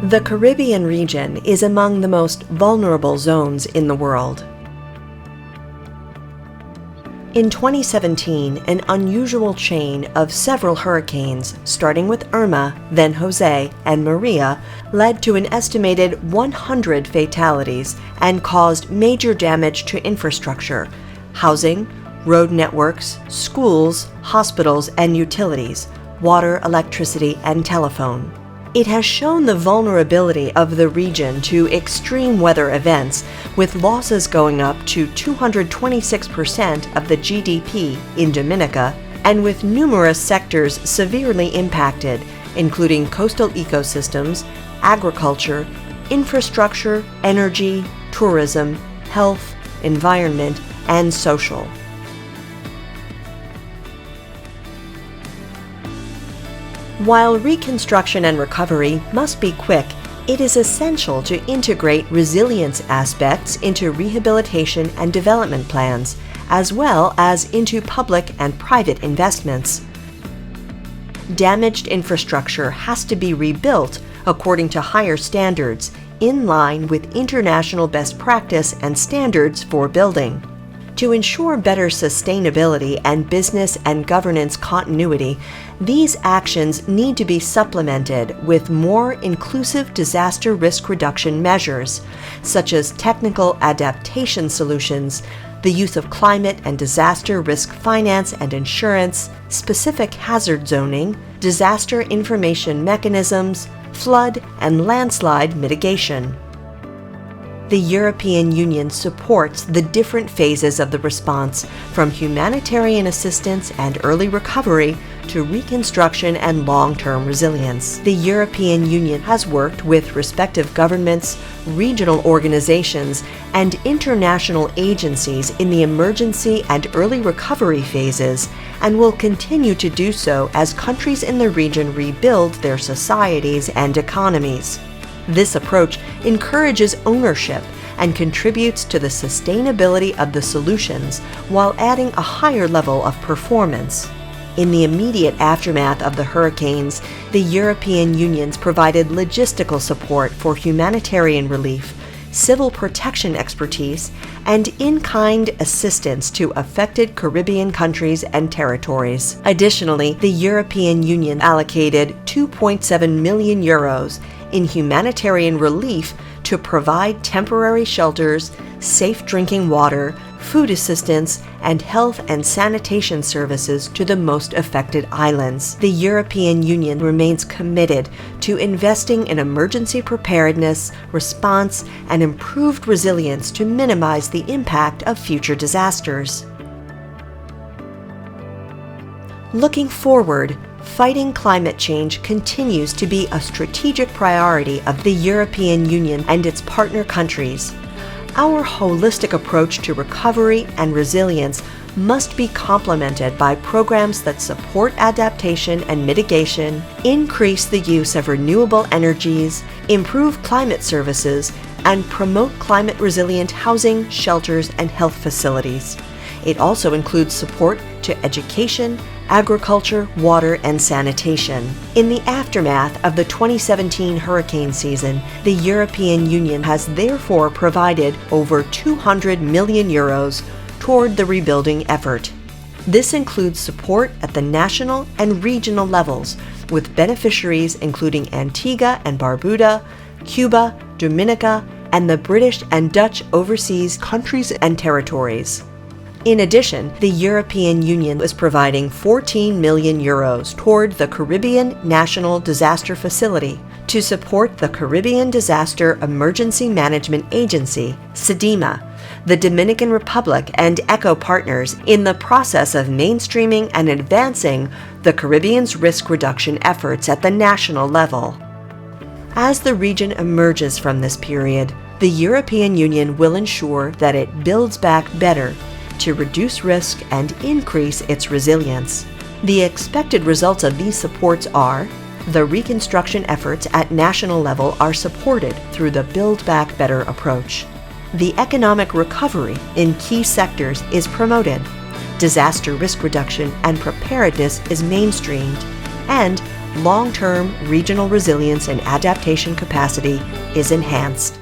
The Caribbean region is among the most vulnerable zones in the world. In 2017, an unusual chain of several hurricanes, starting with Irma, then Jose, and Maria, led to an estimated 100 fatalities and caused major damage to infrastructure, housing, road networks, schools, hospitals, and utilities, water, electricity, and telephone. It has shown the vulnerability of the region to extreme weather events, with losses going up to 226% of the GDP in Dominica, and with numerous sectors severely impacted, including coastal ecosystems, agriculture, infrastructure, energy, tourism, health, environment, and social. While reconstruction and recovery must be quick, it is essential to integrate resilience aspects into rehabilitation and development plans, as well as into public and private investments. Damaged infrastructure has to be rebuilt according to higher standards, in line with international best practice and standards for building. To ensure better sustainability and business and governance continuity, these actions need to be supplemented with more inclusive disaster risk reduction measures, such as technical adaptation solutions, the use of climate and disaster risk finance and insurance, specific hazard zoning, disaster information mechanisms, flood and landslide mitigation. The European Union supports the different phases of the response, from humanitarian assistance and early recovery to reconstruction and long-term resilience. The European Union has worked with respective governments, regional organizations, and international agencies in the emergency and early recovery phases, and will continue to do so as countries in the region rebuild their societies and economies. This approach encourages ownership and contributes to the sustainability of the solutions while adding a higher level of performance. In the immediate aftermath of the hurricanes, the European Union provided logistical support for humanitarian relief, civil protection expertise, and in-kind assistance to affected Caribbean countries and territories. Additionally, the European Union allocated €2.7 million in humanitarian relief to provide temporary shelters, safe drinking water, food assistance, and health and sanitation services to the most affected islands. The European Union remains committed to investing in emergency preparedness, response, and improved resilience to minimize the impact of future disasters. Looking forward, fighting climate change continues to be a strategic priority of the European Union and its partner countries. Our holistic approach to recovery and resilience must be complemented by programs that support adaptation and mitigation, increase the use of renewable energies, improve climate services, and promote climate-resilient housing, shelters, and health facilities. It also includes support to education, agriculture, water, and sanitation. In the aftermath of the 2017 hurricane season, the European Union has therefore provided over €200 million toward the rebuilding effort. This includes support at the national and regional levels, with beneficiaries including Antigua and Barbuda, Cuba, Dominica, and the British and Dutch overseas countries and territories. In addition, the European Union is providing €14 million toward the Caribbean National Disaster Facility to support the Caribbean Disaster Emergency Management Agency, CDEMA, the Dominican Republic, and ECHO partners in the process of mainstreaming and advancing the Caribbean's risk reduction efforts at the national level. As the region emerges from this period, the European Union will ensure that it builds back better to reduce risk and increase its resilience. The expected results of these supports are: the reconstruction efforts at national level are supported through the Build Back Better approach. The economic recovery in key sectors is promoted. Disaster risk reduction and preparedness is mainstreamed. and long-term regional resilience and adaptation capacity is enhanced.